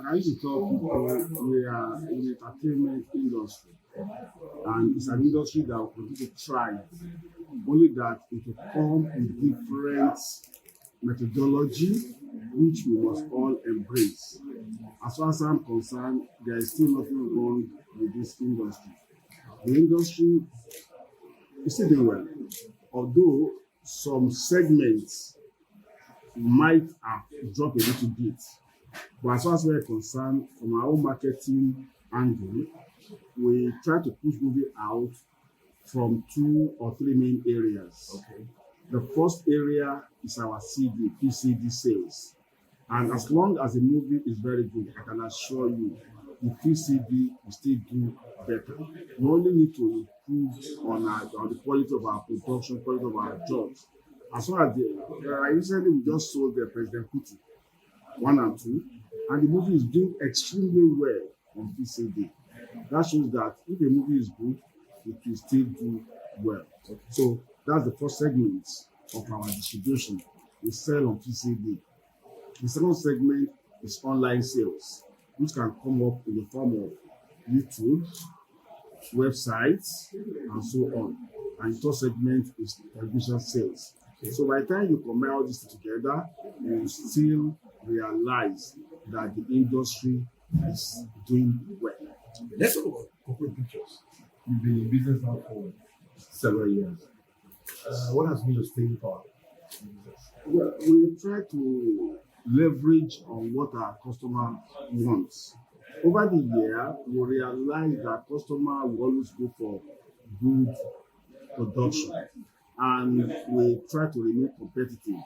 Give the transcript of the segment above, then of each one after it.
I used to tell people we are in the entertainment industry, and it's an industry that will continue to thrive. Only that it will come in different methodology, which we must all embrace. As far as I'm concerned, there is still nothing wrong with this industry. The industry is still doing well, although some segments might have dropped a little bit. But as far as we're concerned, from our own marketing angle, we try to push movie out from 2 or 3 main areas. Okay. The first area is our CD, PCD sales. And as long as the movie is very good, I can assure you, the PCD will still do better. We only need to improve on the quality of our production, quality of our jobs. As far as recently we just sold the President Kuti 1 and 2, and the movie is doing extremely well on PCD. That shows that if a movie is good, it will still do well. So that's the first segment of our distribution. We sell on PCD. The second segment is online sales, which can come up in the form of YouTube, websites, and so on. And the third segment is television sales. So by the time you combine all this together, you still realize that the industry is doing well. Let's talk about corporate pictures. You've been in business now for several years. What has been your staying power in business? Well, we try to leverage on what our customer wants. Over the year, we realize that customer will always go for good production, and we try to remain competitive.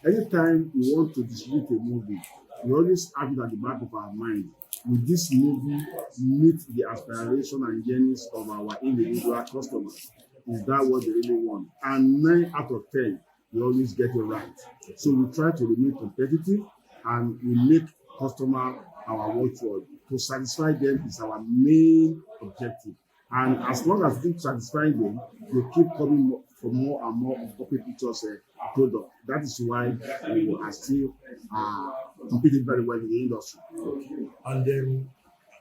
Anytime we want to distribute a movie, we always have it at the back of our mind. Will this movie meet the aspiration and yearnings of our individual customers? Is that what they really want? And 9 out of 10, we always get it right. So we try to remain competitive, and we make customer our watchword. To satisfy them is our main objective. And as long as we keep satisfying them, they keep coming for more and more of corporate pictures product. That is why we are still competing very well in the industry. And then,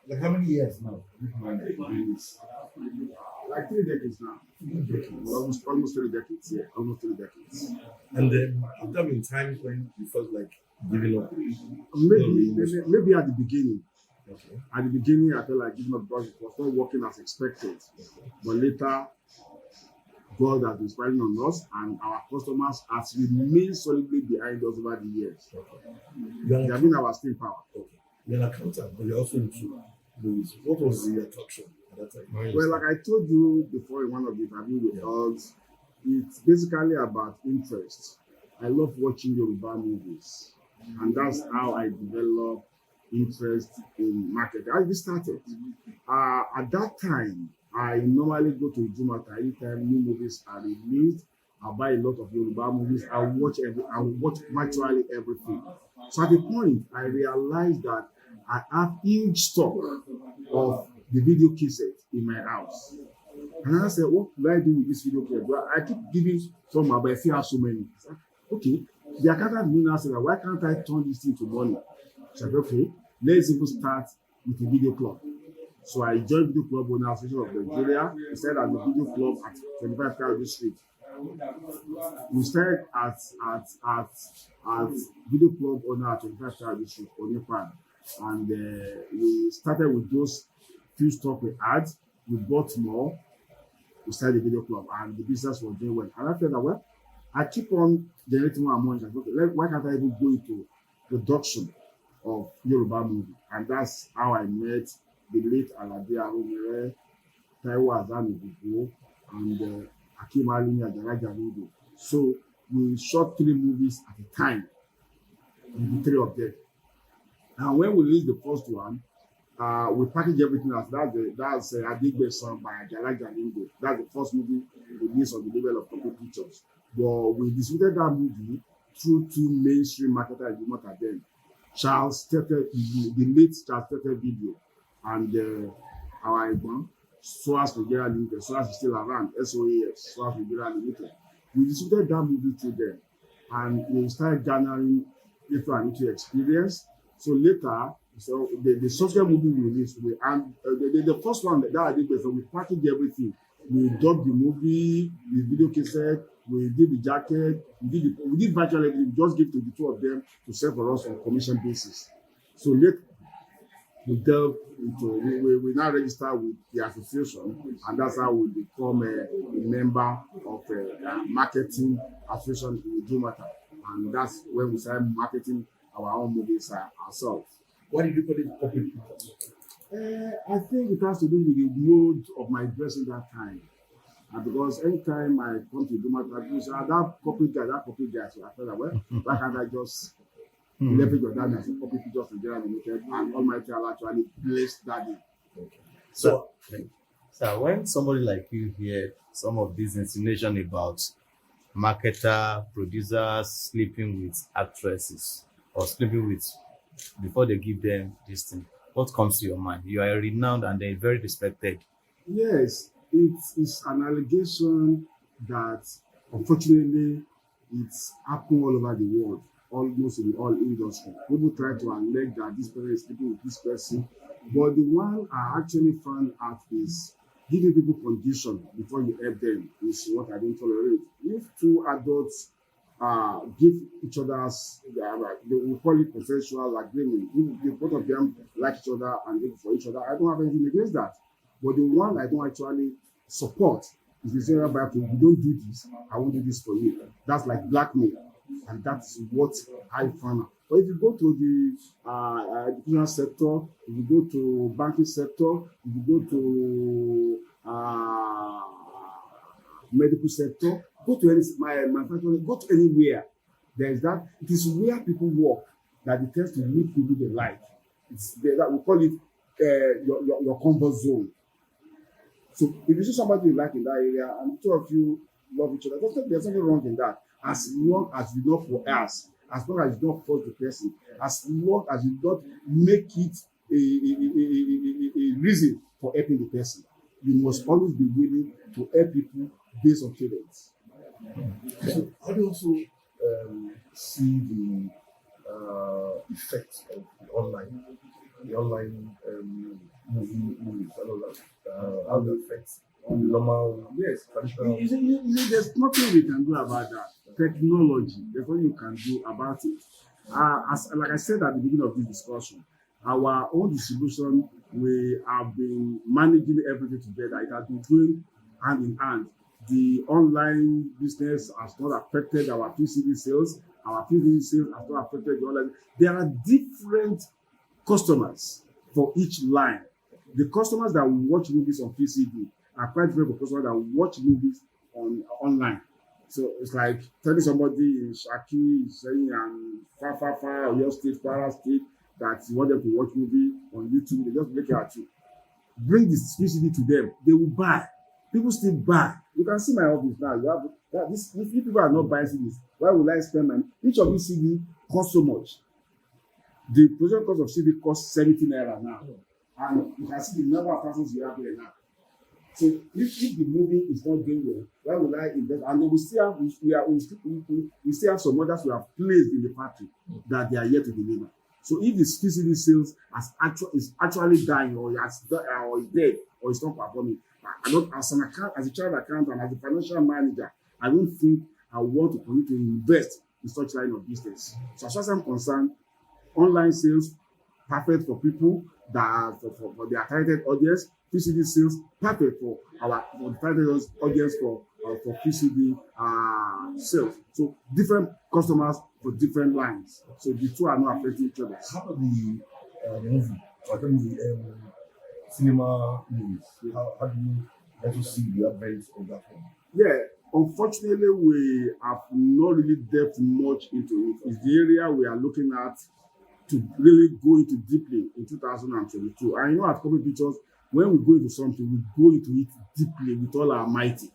like how many years now? Like 3 decades now. 3 decades. Almost 3 decades, yeah. Almost 3 decades. And then, have there been times when you felt like giving up? Maybe at the beginning. Okay. At the beginning, I felt like giving up because it was not working as expected. But later, God has been smiling on us, and our customers have remained solidly behind us over the years. Okay. They have been our staying power. Okay. You're an accountant, but you're also into movies. What was the attraction at that time? Well, like I told you before in one of the interviews with us, it's basically about interest. I love watching Yoruba movies, and that's how I developed interest in marketing. I just started. At that time, I normally go to Jumata anytime new movies are released. I buy a lot of Yoruba movies. I watch virtually everything. So at the point, I realized that I have huge stock of the video cassette in my house. And I said, what do I do with this video cassette? Well, I keep giving some, but I still have so many. Okay. The accountant now said, why can't I turn this thing to money? So I said, okay, let's even start with a video club. So I joined Video Club Owner Association of Nigeria. We started at the Video Club at 25 Calgary Street. We started at Video Club Owner at 25 Calgary Street, Onipan. And we started with those few stock we had. We bought more. We started the Video Club, and the business was doing well. And I felt that, well, I keep on generating more money. I thought, why can't I even go into production of Yoruba movie? And that's how I met the late Alhaji, Taiwo Azami, and Akim Alimi Adaraja. So we shot 3 movies at a time, with the 3 of them. And when we released the first one, we packaged everything else. That's Adigbe song by Ajala Jalingo. That's the first movie released on the level of corporate pictures. But we distributed that movie through 2 mainstream marketers you might then. Charles Tete, the late Charles Tete Video, and our Ibon, SOAS Nigeria Limited. SOAS is still around, SOAS, SOAS Nigeria Limited. We distributed that movie through them, and we started garnering little and little experience. So later, So the subsequent movie we released, the first one that I did was we packaged everything. We dubbed the movie, the video cassette, we did the jacket, we did virtually everything. We just give to the two of them to sell for us on commission basis. So we delve into we now register with the association, and that's how we become a member of a marketing association in Jumata, and that's when we start marketing our own movies ourselves. Why did you call it corporate pictures? I think it has to do with the mode of my dressing that time. Because anytime I come to Jumata, people say, that corporate guy. So I felt that, well, why can't I just leverage on that as a corporate pictures to General Limited, and Almighty Allah actually placed that in. Okay. So when somebody like you hear some of these insinuation about marketer, producers sleeping with actresses or sleeping with before they give them this thing, what comes to your mind? You are renowned and they're very respected. Yes, it's an allegation that unfortunately it's happening all over the world, almost in all industries. People try to allege that this person is sleeping with this person, but the one I actually found out is giving people condition before you help them is what I don't tolerate. If two adults give each other's, we call it consensual agreement. If the both of them like each other and live for each other, I don't have anything against that. But the one I don't actually support is the saying about, if you don't do this, I won't do this for you. That's like blackmail, and that's what I found out. But if you go to the educational sector, if you go to banking sector, if you go to medical sector, go to any manufacturing, go to anywhere. There is that. It is where people work that it tends to meet people they like. It's that we call it your comfort zone. So if you see somebody you like in that area and the two of you love each other, there's nothing wrong in that. As long as you don't coerce, as long as you don't force the person, as long as you don't make it a reason for helping the person, you must always be willing to help people based on feelings. So how do you also see the effects of the online movies, all of that? How it affects the normal traditional? You see, there's nothing we can do about that. Technology, there's nothing you can do about it. Like I said at the beginning of this discussion, our own distribution, we have been managing everything together. It has been going hand in hand. The online business has not affected our VCD sales. Our VCD sales has not affected the online. There are different customers for each line. The customers that watch movies on VCD are quite different from customers that watch movies online. So it's like telling somebody in Shaki, saying, far, or your state, Kwara State, that you want them to watch movie on YouTube. They just make it at you. Bring this VCD to them. They will buy. People still buy. You can see my office now. You have that. If people are not buying CDs, why would I spend money? Each of these CD costs so much. The production cost of CD costs 70 naira now, and you can see the number of thousands you have there now. So if the movie is not doing well, why would I invest? And then we still have some others we have placed in the factory that they are yet to deliver. So if the VCD sales is actually dying, or is dead, or is not performing, I don't, as a child accountant, as a financial manager, I don't think I want to continue to invest in such line of business. So as far as I'm concerned, online sales perfect for people that are for their targeted audience. VCD sales perfect for the targeted audience for VCD sales. So different customers for different lines. So the two are not affecting each other. How about the movie? Or the cinema movies? How do you also see the advent of that one? Yeah, unfortunately, we have not really delved much into it. It's the area we are looking at to really go into deeply in 2022. And at Corporate Pictures, when we go into something, we go into it deeply with all our mighty.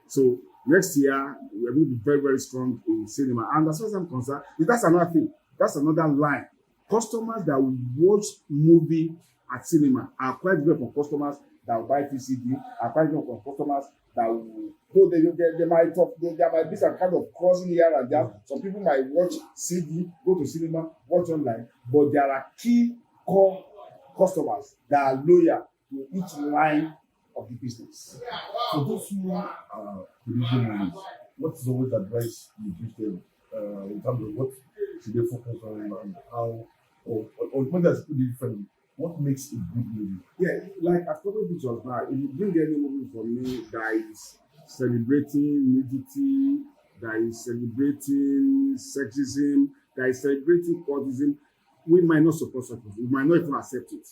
So next year, we're going to be very, very strong in cinema. And as far as I'm concerned, that's another thing. That's another line. Customers that will watch movie at cinema are quite different from customers that will buy VCD, are quite different from customers that will go there. There might be some kind of crossing here and there. Some people might watch CD, go to cinema, watch online, but there are key core customers that are loyal to each line of the business. For those who are producing movies, what is always advice you give them in terms of what should they focus on and how, or when there's put it differently, what makes a good movie? Yeah, like I've told you just now, if you bring any movie for me that is celebrating nudity, that is celebrating sexism, that is celebrating cultism, we might not support such movie. We might not even accept it.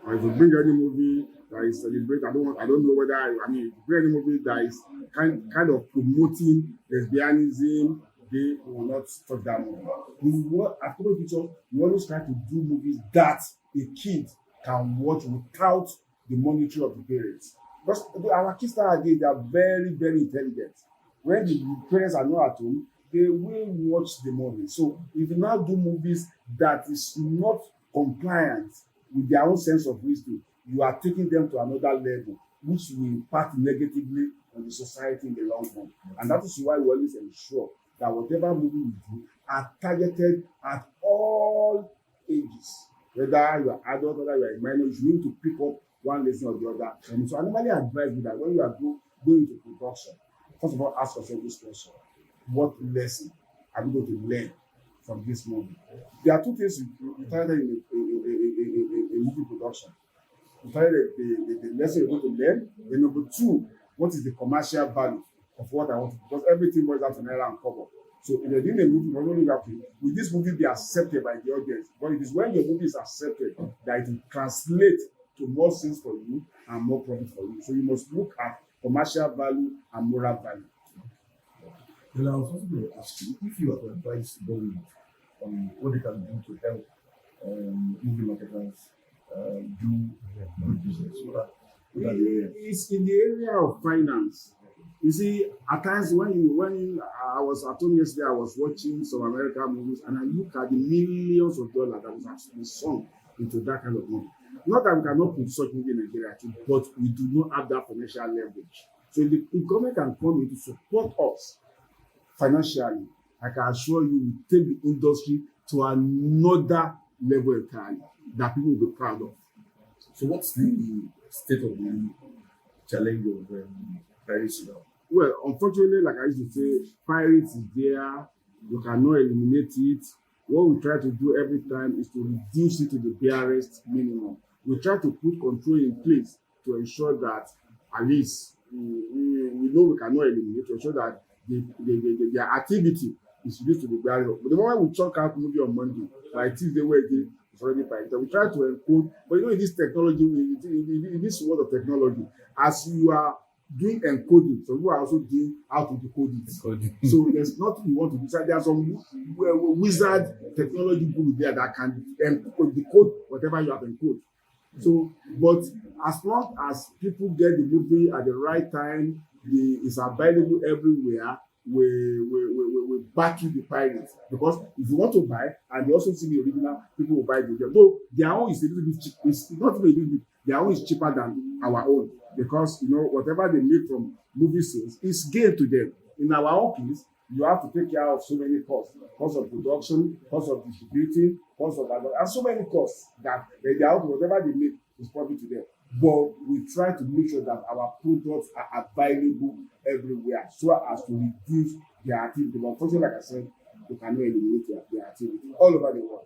Or if you bring any movie that is celebrating, I don't know whether, I mean, if you bring any movie that is kind of promoting lesbianism, they will not touch that movie. I've told you, we always try to do movies that a kid can watch without the monitoring of the parents. Because our kids nowadays, they are very, very intelligent. When the parents are not at home, they will watch the movie. So if you now do movies that is not compliant with their own sense of wisdom, you are taking them to another level, which will impact negatively on the society in the long run. And that is why we always ensure that whatever movie we do are targeted at all ages. Whether you are adult, whether you are a minor, you need to pick up one lesson or the other. And so I normally advise you that when you are going into production, first of all, ask yourself this question: what lesson are you going to learn from this movie? There are two things you target in a movie production. You target the lesson you're going to learn. And number two, what is the commercial value of what I want to do? Because everything boils down to naira and cover. So if you're doing a movie, you're only happy, will this movie be accepted by the audience? But it is when your movie is accepted that it will translate to more sales for you and more profit for you. So you must look at commercial value and moral value. Then I was also going to ask you if you are to advise government on what they can do to help movie marketers do good business. What are the areas? It's in the area of finance. You see, at times when I was at home yesterday, I was watching some American movies and I look at the millions of dollars that was actually sunk into that kind of money. Not that we cannot put such movie in Nigeria too, but we do not have that financial leverage. So if the government can come in to support us financially, I can assure you we take the industry to another level entirely that people will be proud of. So what's the state of the challenge of piracy now? Well, unfortunately, like I used to say, pirates is there. You cannot eliminate it. What we try to do every time is to reduce it to the barest minimum. We try to put control in place to ensure that at least we know we cannot eliminate, to ensure that their activity is reduced to the barest. But the moment we check out movie on Monday, like Tuesday, Wednesday, it's already pirated. We try to encode, but in this technology, in this world of technology, as you are doing encoding, so you are also doing how to decode it. So there's nothing you want to do. So there are some wizard technology group there that can decode whatever you have encoded. So, but as long as people get the movie at the right time, it's available everywhere. We battle the pirates, because if you want to buy and you also see the original, people will buy the original. Though their own is a little bit cheap. It's not even a little bit. Their own is cheaper than our own, because whatever they make from movie sales is gain to them. In our own case, you have to take care of so many costs: cost of production, cost of distributing, cost of and so many costs that whatever they make is profit to them. But we try to make sure that our products are available everywhere so as to reduce their activity. But unfortunately, like I said, we cannot eliminate their activity all over the world.